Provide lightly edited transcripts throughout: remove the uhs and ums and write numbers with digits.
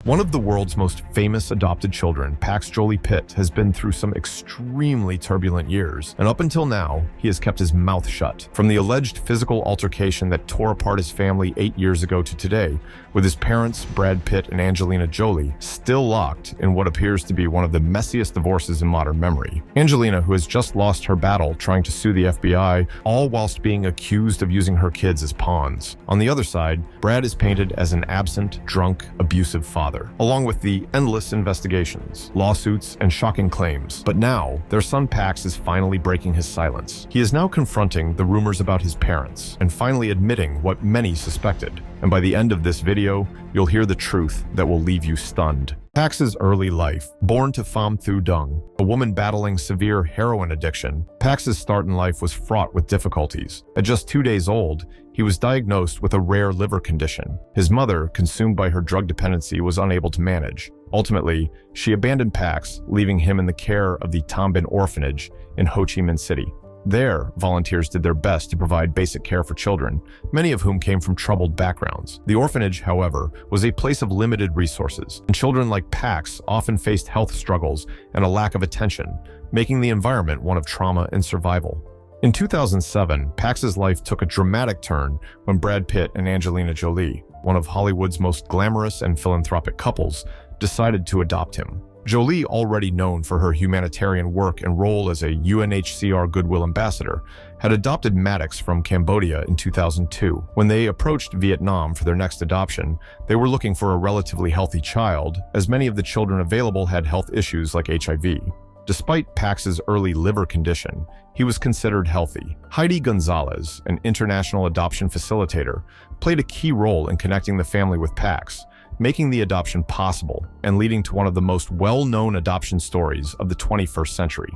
One of the world's most famous adopted children, Pax Jolie-Pitt, has been through some extremely turbulent years, and up until now, he has kept his mouth shut. From the alleged physical altercation that tore apart his family 8 years ago to today, with his parents, Brad Pitt and Angelina Jolie, still locked in what appears to be one of the messiest divorces in modern memory. Angelina, who has just lost her battle trying to sue the FBI, all whilst being accused of using her kids as pawns. On the other side, Brad is painted as an absent, drunk, abusive father, along with the endless investigations, lawsuits, and shocking claims. But now, their son Pax is finally breaking his silence. He is now confronting the rumors about his parents, and finally admitting what many suspected. And by the end of this video, you'll hear the truth that will leave you stunned. Pax's early life. Born to Pham Thu Dung, a woman battling severe heroin addiction, Pax's start in life was fraught with difficulties. At just 2 days old, he was diagnosed with a rare liver condition. His mother, consumed by her drug dependency, was unable to manage. Ultimately, she abandoned Pax, leaving him in the care of the Tam Bin orphanage in Ho Chi Minh City. There, volunteers did their best to provide basic care for children, many of whom came from troubled backgrounds. The orphanage, however, was a place of limited resources, and children like Pax often faced health struggles and a lack of attention, making the environment one of trauma and survival. In 2007, Pax's life took a dramatic turn when Brad Pitt and Angelina Jolie, one of Hollywood's most glamorous and philanthropic couples, decided to adopt him. Jolie, already known for her humanitarian work and role as a UNHCR Goodwill Ambassador, had adopted Maddox from Cambodia in 2002. When they approached Vietnam for their next adoption, they were looking for a relatively healthy child, as many of the children available had health issues like HIV. Despite Pax's early liver condition, he was considered healthy. Heidi Gonzalez, an international adoption facilitator, played a key role in connecting the family with Pax, making the adoption possible and leading to one of the most well-known adoption stories of the 21st century.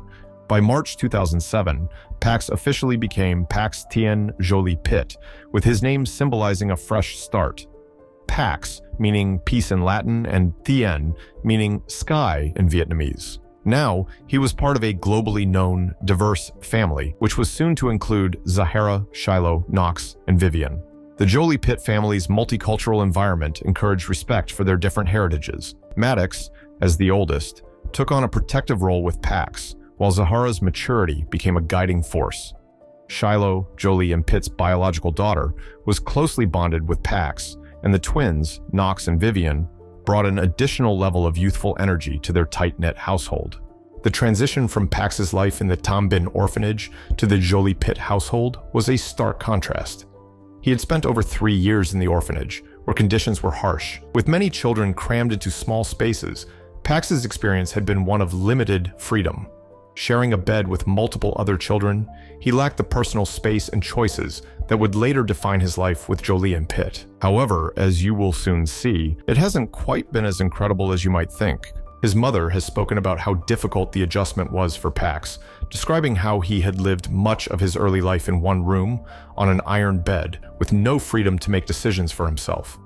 By March 2007, Pax officially became Pax Jolie Pit, with his name symbolizing a fresh start. Pax, meaning peace in Latin, and Thien, meaning sky in Vietnamese. Now, he was part of a globally known, diverse family, which was soon to include Zahara, Shiloh, Knox, and Vivian. The Jolie-Pitt family's multicultural environment encouraged respect for their different heritages. Maddox, as the oldest, took on a protective role with Pax, while Zahara's maturity became a guiding force. Shiloh, Jolie and Pitt's biological daughter, was closely bonded with Pax, and the twins, Knox and Vivian, brought an additional level of youthful energy to their tight-knit household. The transition from Pax's life in the Tam Bin orphanage to the Jolie-Pitt household was a stark contrast. He had spent over 3 years in the orphanage, where conditions were harsh. With many children crammed into small spaces, Pax's experience had been one of limited freedom. Sharing a bed with multiple other children, he lacked the personal space and choices that would later define his life with Jolie and Pitt. However, as you will soon see, it hasn't quite been as incredible as you might think. His mother has spoken about how difficult the adjustment was for Pax, describing how he had lived much of his early life in one room, on an iron bed, with no freedom to make decisions for himself.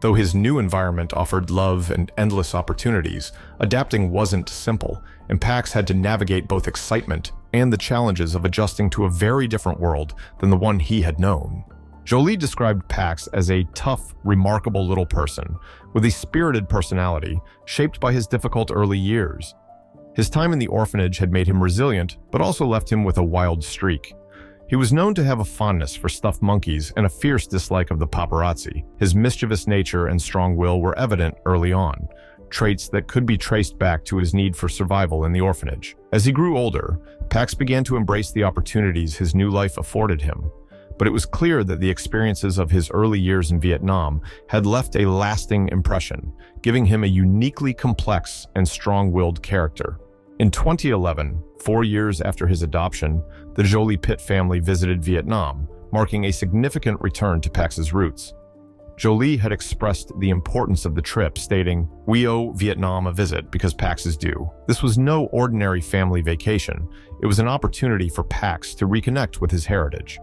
Though his new environment offered love and endless opportunities, adapting wasn't simple, and Pax had to navigate both excitement and the challenges of adjusting to a very different world than the one he had known. Jolie described Pax as a tough, remarkable little person, with a spirited personality shaped by his difficult early years. His time in the orphanage had made him resilient, but also left him with a wild streak. He was known to have a fondness for stuffed monkeys and a fierce dislike of the paparazzi. His mischievous nature and strong will were evident early on, traits that could be traced back to his need for survival in the orphanage. As he grew older, Pax began to embrace the opportunities his new life afforded him. But it was clear that the experiences of his early years in Vietnam had left a lasting impression, giving him a uniquely complex and strong-willed character. In 2011, 4 years after his adoption, the Jolie-Pitt family visited Vietnam, marking a significant return to Pax's roots. Jolie had expressed the importance of the trip, stating, "We owe Vietnam a visit because Pax is due." This was no ordinary family vacation. It was an opportunity for Pax to reconnect with his heritage.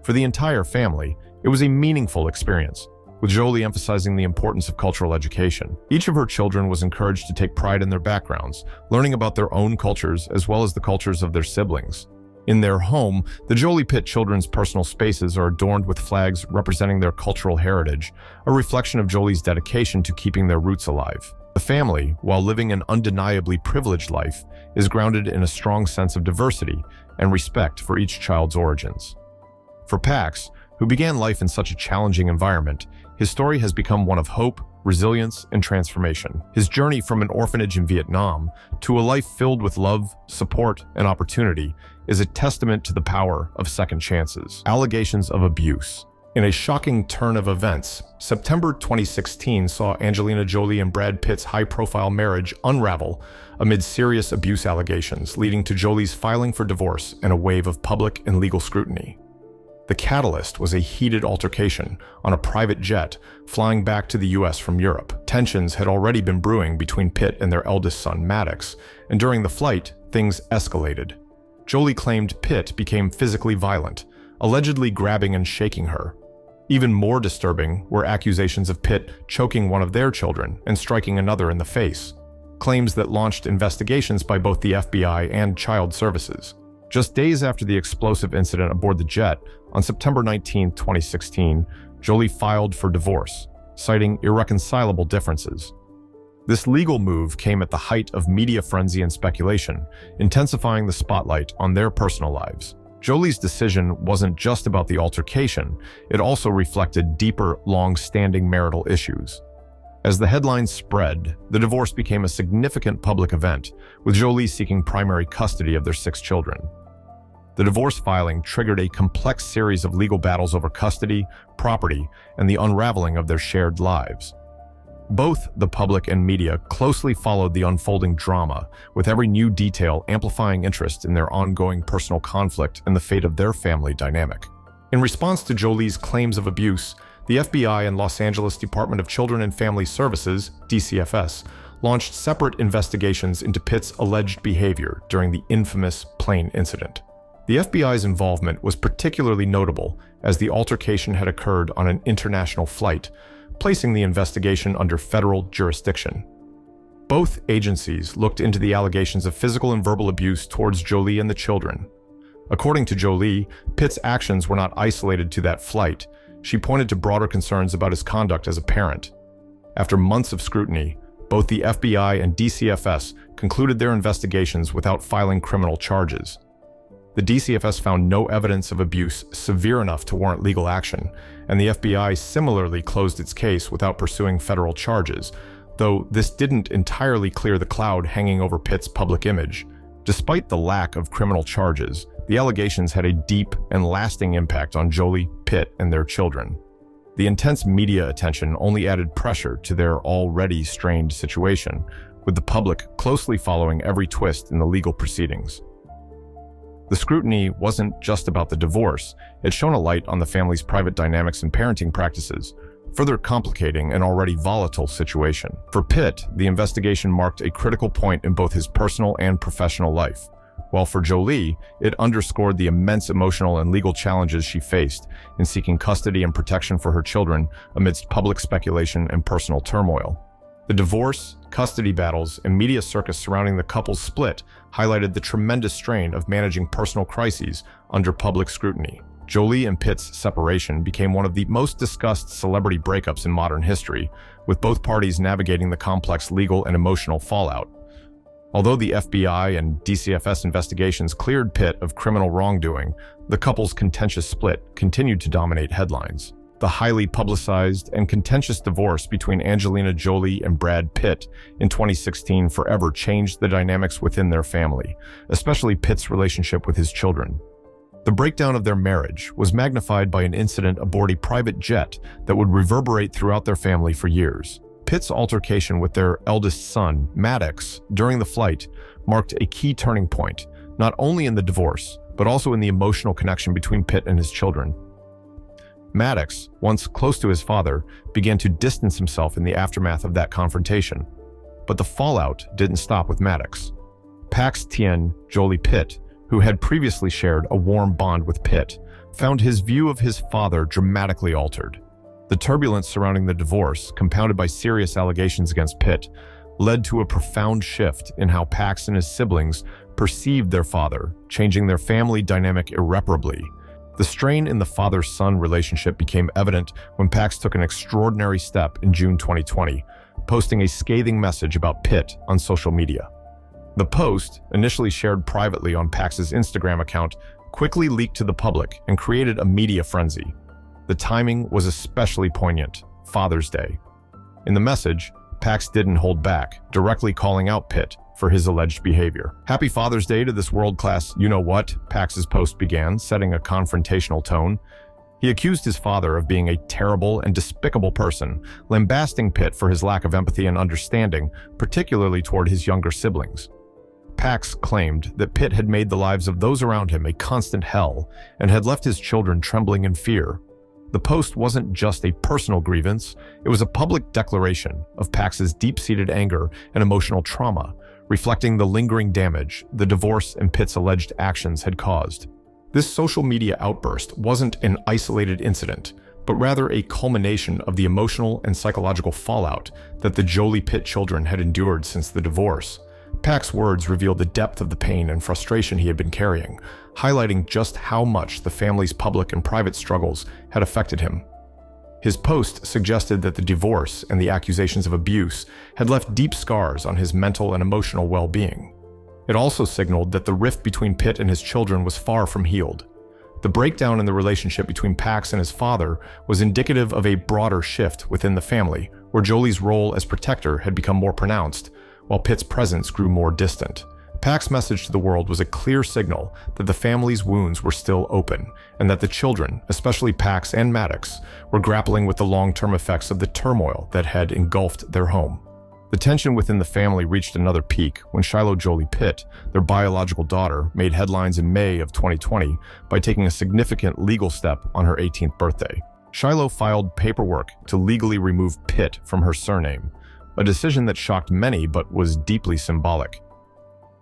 For the entire family, it was a meaningful experience, with Jolie emphasizing the importance of cultural education. Each of her children was encouraged to take pride in their backgrounds, learning about their own cultures as well as the cultures of their siblings. In their home, the Jolie-Pitt children's personal spaces are adorned with flags representing their cultural heritage, a reflection of Jolie's dedication to keeping their roots alive. The family, while living an undeniably privileged life, is grounded in a strong sense of diversity and respect for each child's origins. For Pax, who began life in such a challenging environment, his story has become one of hope, resilience, and transformation. His journey from an orphanage in Vietnam to a life filled with love, support, and opportunity is a testament to the power of second chances. Allegations of abuse. In a shocking turn of events, September 2016 saw Angelina Jolie and Brad Pitt's high-profile marriage unravel amid serious abuse allegations, leading to Jolie's filing for divorce and a wave of public and legal scrutiny. The catalyst was a heated altercation on a private jet flying back to the US from Europe. Tensions had already been brewing between Pitt and their eldest son, Maddox, and during the flight, things escalated. Jolie claimed Pitt became physically violent, allegedly grabbing and shaking her. Even more disturbing were accusations of Pitt choking one of their children and striking another in the face, claims that launched investigations by both the FBI and Child Services. Just days after the explosive incident aboard the jet, on September 19, 2016, Jolie filed for divorce, citing irreconcilable differences. This legal move came at the height of media frenzy and speculation, intensifying the spotlight on their personal lives. Jolie's decision wasn't just about the altercation, it also reflected deeper, long-standing marital issues. As the headlines spread, the divorce became a significant public event, with Jolie seeking primary custody of their 6 children. The divorce filing triggered a complex series of legal battles over custody, property, and the unraveling of their shared lives. Both the public and media closely followed the unfolding drama, with every new detail amplifying interest in their ongoing personal conflict and the fate of their family dynamic. In response to Jolie's claims of abuse, the FBI and Los Angeles Department of Children and Family Services, DCFS, launched separate investigations into Pitt's alleged behavior during the infamous plane incident. The FBI's involvement was particularly notable as the altercation had occurred on an international flight, placing the investigation under federal jurisdiction. Both agencies looked into the allegations of physical and verbal abuse towards Jolie and the children. According to Jolie, Pitt's actions were not isolated to that flight. She pointed to broader concerns about his conduct as a parent. After months of scrutiny, both the FBI and DCFS concluded their investigations without filing criminal charges. The DCFS found no evidence of abuse severe enough to warrant legal action, and the FBI similarly closed its case without pursuing federal charges, though this didn't entirely clear the cloud hanging over Pitt's public image. Despite the lack of criminal charges, the allegations had a deep and lasting impact on Jolie, Pitt, and their children. The intense media attention only added pressure to their already strained situation, with the public closely following every twist in the legal proceedings. The scrutiny wasn't just about the divorce, it shone a light on the family's private dynamics and parenting practices, further complicating an already volatile situation. For Pitt, the investigation marked a critical point in both his personal and professional life, while for Jolie, it underscored the immense emotional and legal challenges she faced in seeking custody and protection for her children amidst public speculation and personal turmoil. The divorce, custody battles, and media circus surrounding the couple's split highlighted the tremendous strain of managing personal crises under public scrutiny. Jolie and Pitt's separation became one of the most discussed celebrity breakups in modern history, with both parties navigating the complex legal and emotional fallout. Although the FBI and DCFS investigations cleared Pitt of criminal wrongdoing, the couple's contentious split continued to dominate headlines. The highly publicized and contentious divorce between Angelina Jolie and Brad Pitt in 2016 forever changed the dynamics within their family, especially Pitt's relationship with his children. The breakdown of their marriage was magnified by an incident aboard a private jet that would reverberate throughout their family for years. Pitt's altercation with their eldest son, Maddox, during the flight marked a key turning point, not only in the divorce, but also in the emotional connection between Pitt and his children. Maddox, once close to his father, began to distance himself in the aftermath of that confrontation. But the fallout didn't stop with Maddox. Pax Jolie Pit, who had previously shared a warm bond with Pitt, found his view of his father dramatically altered. The turbulence surrounding the divorce, compounded by serious allegations against Pitt, led to a profound shift in how Pax and his siblings perceived their father, changing their family dynamic irreparably. The strain in the father-son relationship became evident when Pax took an extraordinary step in June 2020, posting a scathing message about Pitt on social media. The post, initially shared privately on Pax's Instagram account, quickly leaked to the public and created a media frenzy. The timing was especially poignant: Father's Day. In the message, Pax didn't hold back, directly calling out Pitt for his alleged behavior. "Happy Father's Day to this world-class you-know-what," Pax's post began, setting a confrontational tone. He accused his father of being a terrible and despicable person, lambasting Pitt for his lack of empathy and understanding, particularly toward his younger siblings. Pax claimed that Pitt had made the lives of those around him a constant hell and had left his children trembling in fear. The post wasn't just a personal grievance, it was a public declaration of Pax's deep-seated anger and emotional trauma, reflecting the lingering damage the divorce and Pitt's alleged actions had caused. This social media outburst wasn't an isolated incident, but rather a culmination of the emotional and psychological fallout that the Jolie-Pitt children had endured since the divorce. Pax's words revealed the depth of the pain and frustration he had been carrying, highlighting just how much the family's public and private struggles had affected him. His post suggested that the divorce and the accusations of abuse had left deep scars on his mental and emotional well-being. It also signaled that the rift between Pitt and his children was far from healed. The breakdown in the relationship between Pax and his father was indicative of a broader shift within the family, where Jolie's role as protector had become more pronounced, while Pitt's presence grew more distant. Pax's message to the world was a clear signal that the family's wounds were still open, and that the children, especially Pax and Maddox, were grappling with the long-term effects of the turmoil that had engulfed their home. The tension within the family reached another peak when Shiloh Jolie-Pitt, their biological daughter, made headlines in May of 2020 by taking a significant legal step on her 18th birthday. Shiloh filed paperwork to legally remove Pitt from her surname, a decision that shocked many but was deeply symbolic.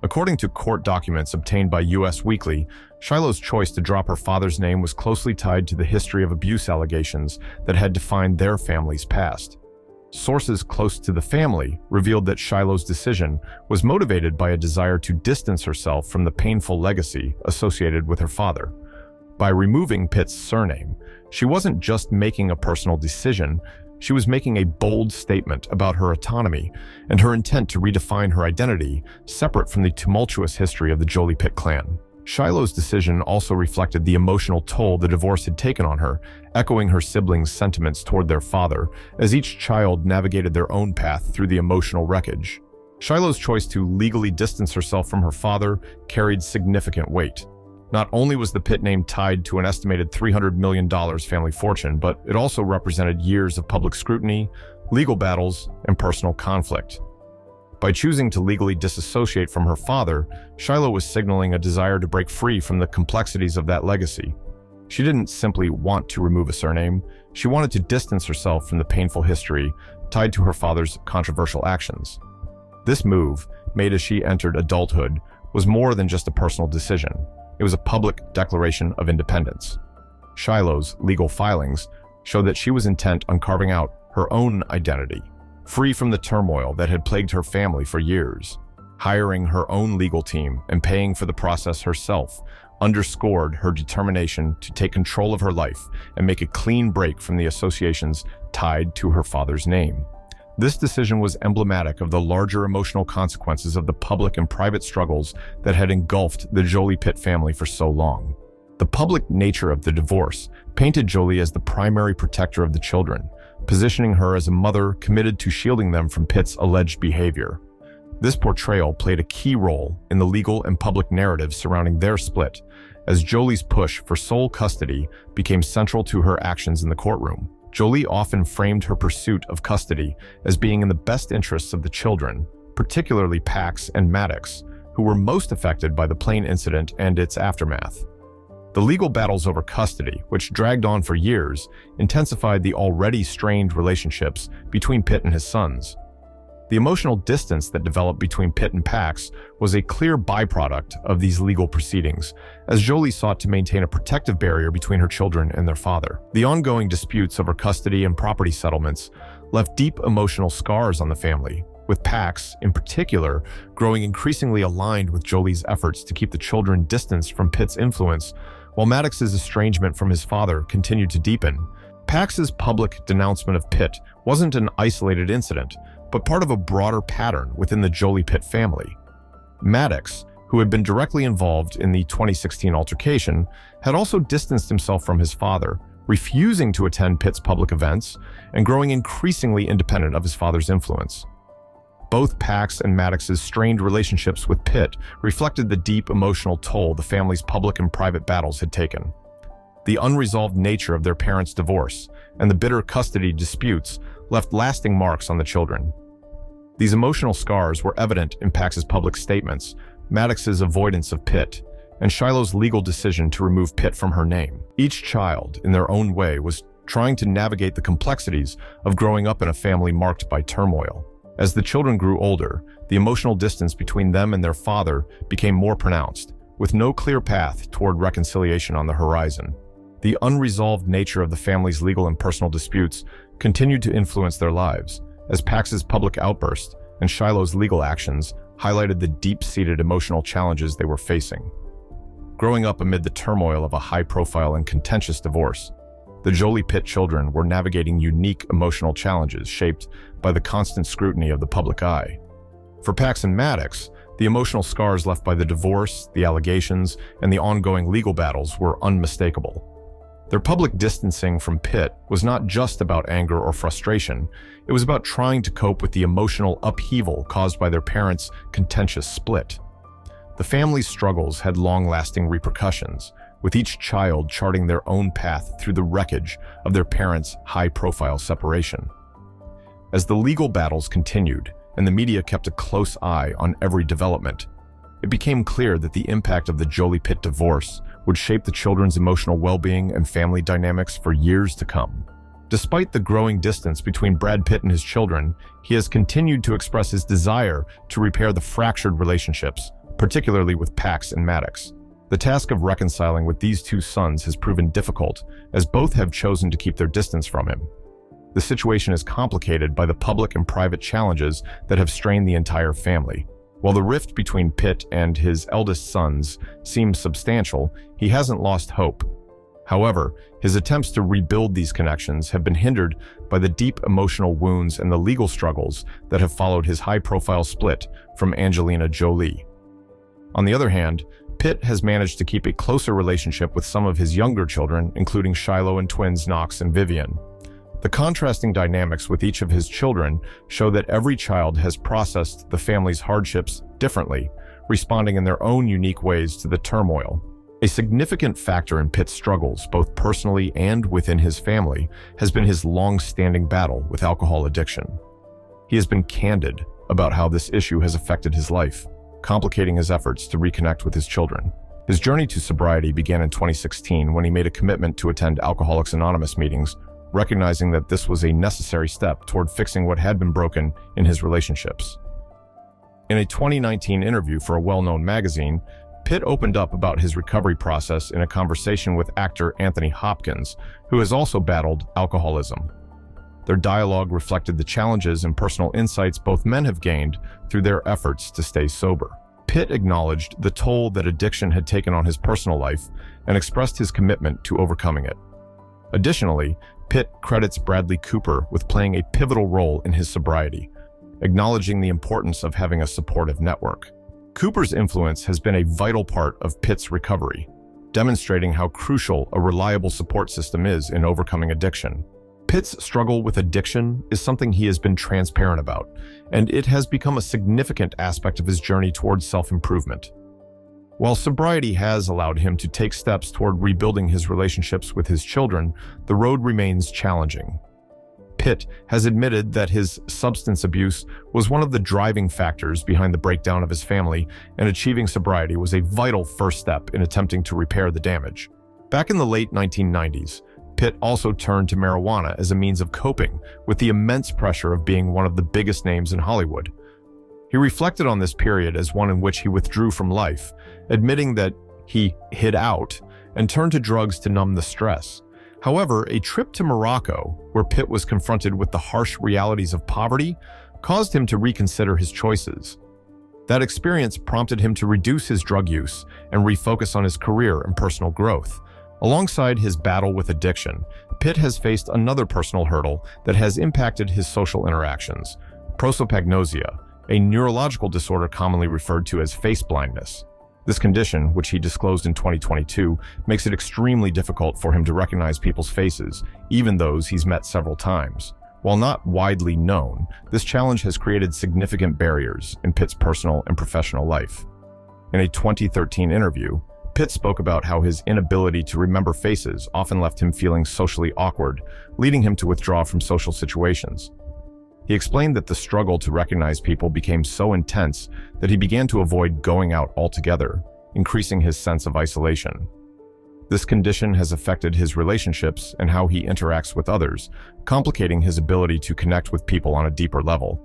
According to court documents obtained by US Weekly, Shiloh's choice to drop her father's name was closely tied to the history of abuse allegations that had defined their family's past. Sources close to the family revealed that Shiloh's decision was motivated by a desire to distance herself from the painful legacy associated with her father. By removing Pitt's surname, she wasn't just making a personal decision, she was making a bold statement about her autonomy and her intent to redefine her identity, separate from the tumultuous history of the Jolie-Pitt clan. Shiloh's decision also reflected the emotional toll the divorce had taken on her, echoing her siblings' sentiments toward their father, as each child navigated their own path through the emotional wreckage. Shiloh's choice to legally distance herself from her father carried significant weight. Not only was the Pitt name tied to an estimated $300 million family fortune, but it also represented years of public scrutiny, legal battles, and personal conflict. By choosing to legally disassociate from her father, Shiloh was signaling a desire to break free from the complexities of that legacy. She didn't simply want to remove a surname, she wanted to distance herself from the painful history tied to her father's controversial actions. This move, made as she entered adulthood, was more than just a personal decision. It was a public declaration of independence. Shiloh's legal filings showed that she was intent on carving out her own identity, free from the turmoil that had plagued her family for years. Hiring her own legal team and paying for the process herself underscored her determination to take control of her life and make a clean break from the associations tied to her father's name. This decision was emblematic of the larger emotional consequences of the public and private struggles that had engulfed the Jolie-Pitt family for so long. The public nature of the divorce painted Jolie as the primary protector of the children, positioning her as a mother committed to shielding them from Pitt's alleged behavior. This portrayal played a key role in the legal and public narrative surrounding their split, as Jolie's push for sole custody became central to her actions in the courtroom. Jolie often framed her pursuit of custody as being in the best interests of the children, particularly Pax and Maddox, who were most affected by the plane incident and its aftermath. The legal battles over custody, which dragged on for years, intensified the already strained relationships between Pitt and his sons. The emotional distance that developed between Pitt and Pax was a clear byproduct of these legal proceedings, as Jolie sought to maintain a protective barrier between her children and their father. The ongoing disputes over custody and property settlements left deep emotional scars on the family, with Pax, in particular, growing increasingly aligned with Jolie's efforts to keep the children distanced from Pitt's influence, while Maddox's estrangement from his father continued to deepen. Pax's public denouncement of Pitt wasn't an isolated incident, but part of a broader pattern within the Jolie-Pitt family. Maddox, who had been directly involved in the 2016 altercation, had also distanced himself from his father, refusing to attend Pitt's public events and growing increasingly independent of his father's influence. Both Pax and Maddox's strained relationships with Pitt reflected the deep emotional toll the family's public and private battles had taken. The unresolved nature of their parents' divorce and the bitter custody disputes left lasting marks on the children. These emotional scars were evident in Pax's public statements, Maddox's avoidance of Pitt, and Shiloh's legal decision to remove Pitt from her name. Each child, in their own way, was trying to navigate the complexities of growing up in a family marked by turmoil. As the children grew older, the emotional distance between them and their father became more pronounced, with no clear path toward reconciliation on the horizon. The unresolved nature of the family's legal and personal disputes continued to influence their lives, as Pax's public outburst and Shiloh's legal actions highlighted the deep-seated emotional challenges they were facing. Growing up amid the turmoil of a high-profile and contentious divorce, the Jolie-Pitt children were navigating unique emotional challenges shaped by the constant scrutiny of the public eye. For Pax and Maddox, the emotional scars left by the divorce, the allegations, and the ongoing legal battles were unmistakable. Their public distancing from Pitt was not just about anger or frustration, it was about trying to cope with the emotional upheaval caused by their parents' contentious split. The family's struggles had long-lasting repercussions, with each child charting their own path through the wreckage of their parents' high-profile separation. As the legal battles continued and the media kept a close eye on every development, it became clear that the impact of the Jolie-Pitt divorce would shape the children's emotional well-being and family dynamics for years to come. Despite the growing distance between Brad Pitt and his children, he has continued to express his desire to repair the fractured relationships, particularly with Pax and Maddox. The task of reconciling with these two sons has proven difficult, as both have chosen to keep their distance from him. The situation is complicated by the public and private challenges that have strained the entire family. While the rift between Pitt and his eldest sons seems substantial, he hasn't lost hope. However, his attempts to rebuild these connections have been hindered by the deep emotional wounds and the legal struggles that have followed his high-profile split from Angelina Jolie. On the other hand, Pitt has managed to keep a closer relationship with some of his younger children, including Shiloh and twins Knox and Vivian. The contrasting dynamics with each of his children show that every child has processed the family's hardships differently, responding in their own unique ways to the turmoil. A significant factor in Pitt's struggles, both personally and within his family, has been his long-standing battle with alcohol addiction. He has been candid about how this issue has affected his life, complicating his efforts to reconnect with his children. His journey to sobriety began in 2016 when he made a commitment to attend Alcoholics Anonymous meetings, recognizing that this was a necessary step toward fixing what had been broken in his relationships. In a 2019 interview for a well-known magazine, Pitt opened up about his recovery process in a conversation with actor Anthony Hopkins, who has also battled alcoholism. Their dialogue reflected the challenges and personal insights both men have gained through their efforts to stay sober. Pitt acknowledged the toll that addiction had taken on his personal life and expressed his commitment to overcoming it. Additionally, Pitt credits Bradley Cooper with playing a pivotal role in his sobriety, acknowledging the importance of having a supportive network. Cooper's influence has been a vital part of Pitt's recovery, demonstrating how crucial a reliable support system is in overcoming addiction. Pitt's struggle with addiction is something he has been transparent about, and it has become a significant aspect of his journey towards self-improvement. While sobriety has allowed him to take steps toward rebuilding his relationships with his children, the road remains challenging. Pitt has admitted that his substance abuse was one of the driving factors behind the breakdown of his family, and achieving sobriety was a vital first step in attempting to repair the damage. Back in the late 1990s, Pitt also turned to marijuana as a means of coping with the immense pressure of being one of the biggest names in Hollywood. He reflected on this period as one in which he withdrew from life, admitting that he hid out and turned to drugs to numb the stress. However, a trip to Morocco, where Pitt was confronted with the harsh realities of poverty, caused him to reconsider his choices. That experience prompted him to reduce his drug use and refocus on his career and personal growth. Alongside his battle with addiction, Pitt has faced another personal hurdle that has impacted his social interactions: prosopagnosia, a neurological disorder commonly referred to as face blindness. This condition, which he disclosed in 2022, makes it extremely difficult for him to recognize people's faces, even those he's met several times. While not widely known, this challenge has created significant barriers in Pitt's personal and professional life. In a 2013 interview, Pitt spoke about how his inability to remember faces often left him feeling socially awkward, leading him to withdraw from social situations. He explained that the struggle to recognize people became so intense that he began to avoid going out altogether, increasing his sense of isolation. This condition has affected his relationships and how he interacts with others, complicating his ability to connect with people on a deeper level.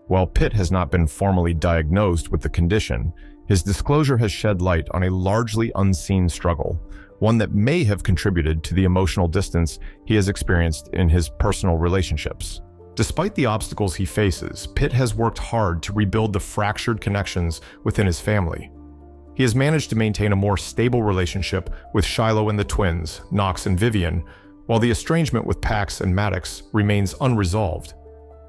While Pitt has not been formally diagnosed with the condition, his disclosure has shed light on a largely unseen struggle, one that may have contributed to the emotional distance he has experienced in his personal relationships. Despite the obstacles he faces, Pitt has worked hard to rebuild the fractured connections within his family. He has managed to maintain a more stable relationship with Shiloh and the twins, Knox and Vivian, while the estrangement with Pax and Maddox remains unresolved.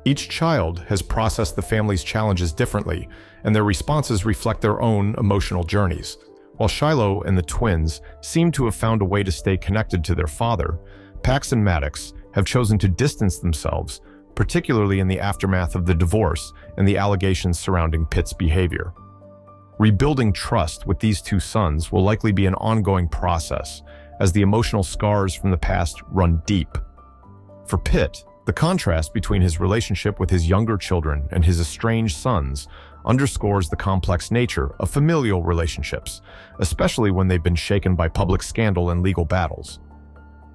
Each child has processed the family's challenges differently, and their responses reflect their own emotional journeys. While Shiloh and the twins seem to have found a way to stay connected to their father, Pax and Maddox have chosen to distance themselves, particularly in the aftermath of the divorce and the allegations surrounding Pitt's behavior. Rebuilding trust with these two sons will likely be an ongoing process, as the emotional scars from the past run deep. For Pitt, the contrast between his relationship with his younger children and his estranged sons underscores the complex nature of familial relationships, especially when they've been shaken by public scandal and legal battles.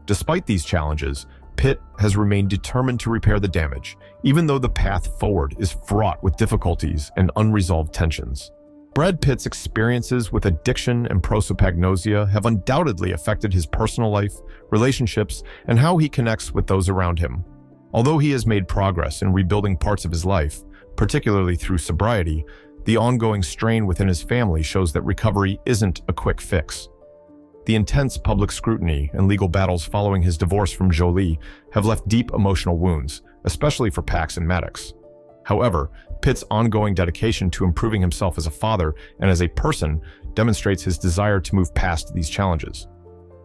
Despite these challenges, Pitt has remained determined to repair the damage, even though the path forward is fraught with difficulties and unresolved tensions. Brad Pitt's experiences with addiction and prosopagnosia have undoubtedly affected his personal life, relationships, and how he connects with those around him. Although he has made progress in rebuilding parts of his life, particularly through sobriety, the ongoing strain within his family shows that recovery isn't a quick fix. The intense public scrutiny and legal battles following his divorce from Jolie have left deep emotional wounds, especially for Pax and Maddox. However, Pitt's ongoing dedication to improving himself as a father and as a person demonstrates his desire to move past these challenges.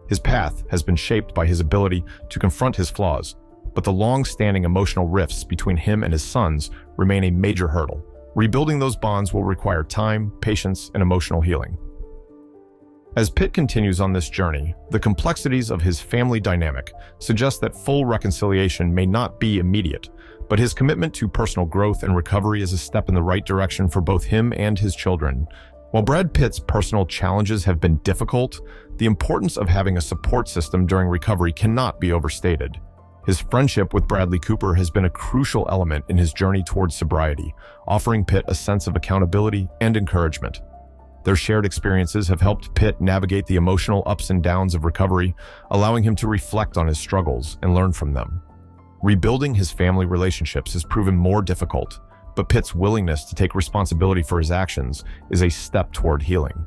His path has been shaped by his ability to confront his flaws, but the long-standing emotional rifts between him and his sons remain a major hurdle. Rebuilding those bonds will require time, patience, and emotional healing. As Pitt continues on this journey, the complexities of his family dynamic suggest that full reconciliation may not be immediate, but his commitment to personal growth and recovery is a step in the right direction for both him and his children. While Brad Pitt's personal challenges have been difficult, the importance of having a support system during recovery cannot be overstated. His friendship with Bradley Cooper has been a crucial element in his journey towards sobriety, offering Pitt a sense of accountability and encouragement. Their shared experiences have helped Pitt navigate the emotional ups and downs of recovery, allowing him to reflect on his struggles and learn from them. Rebuilding his family relationships has proven more difficult, but Pitt's willingness to take responsibility for his actions is a step toward healing.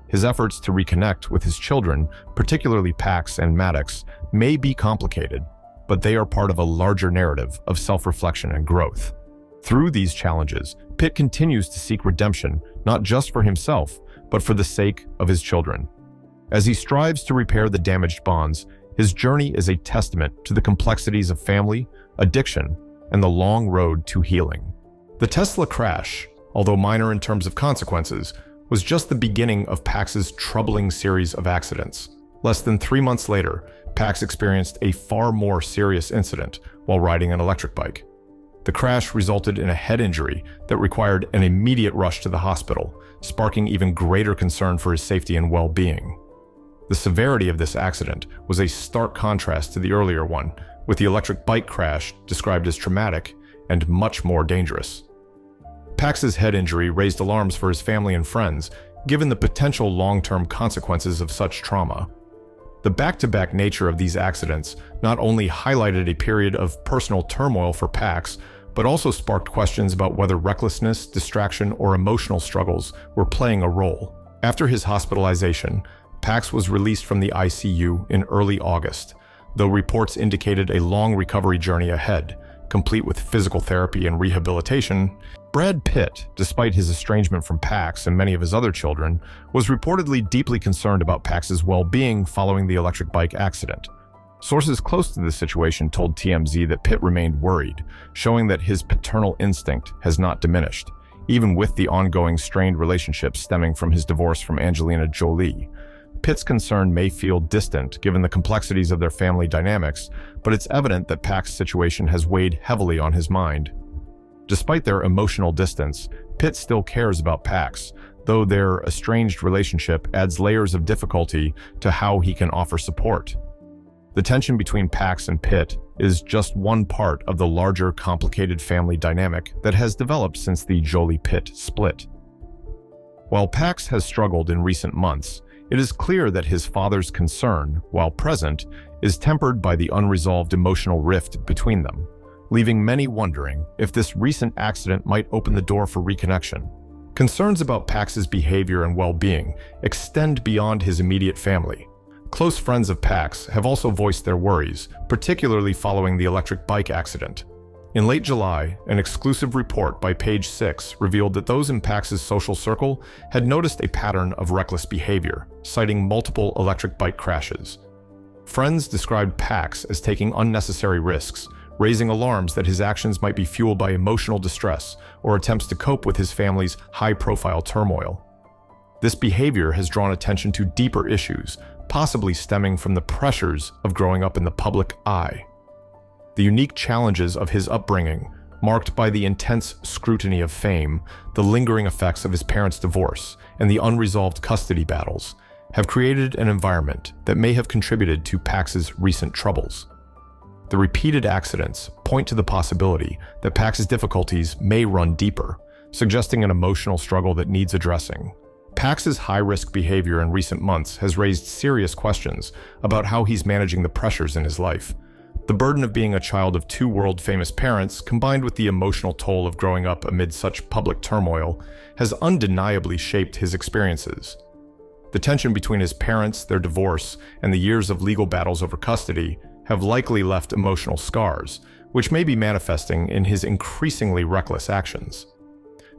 His efforts to reconnect with his children, particularly Pax and Maddox, may be complicated, but they are part of a larger narrative of self-reflection and growth. Through these challenges, Pitt continues to seek redemption, not just for himself, but for the sake of his children. As he strives to repair the damaged bonds, his journey is a testament to the complexities of family, addiction, and the long road to healing. The Tesla crash, although minor in terms of consequences, was just the beginning of Pax's troubling series of accidents. Less than 3 months later, Pax experienced a far more serious incident while riding an electric bike. The crash resulted in a head injury that required an immediate rush to the hospital, sparking even greater concern for his safety and well-being. The severity of this accident was a stark contrast to the earlier one, with the electric bike crash described as traumatic and much more dangerous. Pax's head injury raised alarms for his family and friends, given the potential long-term consequences of such trauma. The back-to-back nature of these accidents not only highlighted a period of personal turmoil for Pax, but also sparked questions about whether recklessness, distraction, or emotional struggles were playing a role. After his hospitalization, Pax was released from the ICU in early August, though reports indicated a long recovery journey ahead, complete with physical therapy and rehabilitation. Brad Pitt, despite his estrangement from Pax and many of his other children, was reportedly deeply concerned about Pax's well-being following the electric bike accident. Sources close to the situation told TMZ that Pitt remained worried, showing that his paternal instinct has not diminished, even with the ongoing strained relationship stemming from his divorce from Angelina Jolie. Pitt's concern may feel distant given the complexities of their family dynamics, but it's evident that Pax's situation has weighed heavily on his mind. Despite their emotional distance, Pitt still cares about Pax, though their estranged relationship adds layers of difficulty to how he can offer support. The tension between Pax and Pitt is just one part of the larger, complicated family dynamic that has developed since the Jolie-Pitt split. While Pax has struggled in recent months, it is clear that his father's concern, while present, is tempered by the unresolved emotional rift between them, leaving many wondering if this recent accident might open the door for reconnection. Concerns about Pax's behavior and well-being extend beyond his immediate family. Close friends of Pax have also voiced their worries, particularly following the electric bike accident. In late July, an exclusive report by Page 6 revealed that those in Pax's social circle had noticed a pattern of reckless behavior, citing multiple electric bike crashes. Friends described Pax as taking unnecessary risks, raising alarms that his actions might be fueled by emotional distress or attempts to cope with his family's high-profile turmoil. This behavior has drawn attention to deeper issues, possibly stemming from the pressures of growing up in the public eye. The unique challenges of his upbringing, marked by the intense scrutiny of fame, the lingering effects of his parents' divorce, and the unresolved custody battles, have created an environment that may have contributed to Pax's recent troubles. The repeated accidents point to the possibility that Pax's difficulties may run deeper, suggesting an emotional struggle that needs addressing. Pax's high-risk behavior in recent months has raised serious questions about how he's managing the pressures in his life. The burden of being a child of two world-famous parents, combined with the emotional toll of growing up amid such public turmoil, has undeniably shaped his experiences. The tension between his parents, their divorce, and the years of legal battles over custody have likely left emotional scars, which may be manifesting in his increasingly reckless actions.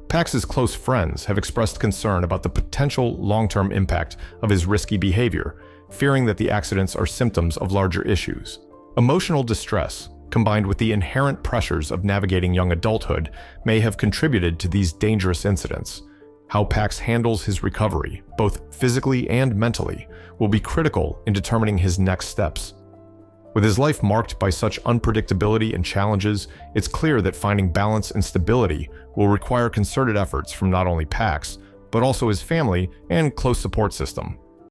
Pax's close friends have expressed concern about the potential long-term impact of his risky behavior, fearing that the accidents are symptoms of larger issues. Emotional distress, combined with the inherent pressures of navigating young adulthood, may have contributed to these dangerous incidents. How Pax handles his recovery, both physically and mentally, will be critical in determining his next steps. With his life marked by such unpredictability and challenges, it's clear that finding balance and stability will require concerted efforts from not only Pax, but also his family and close support system.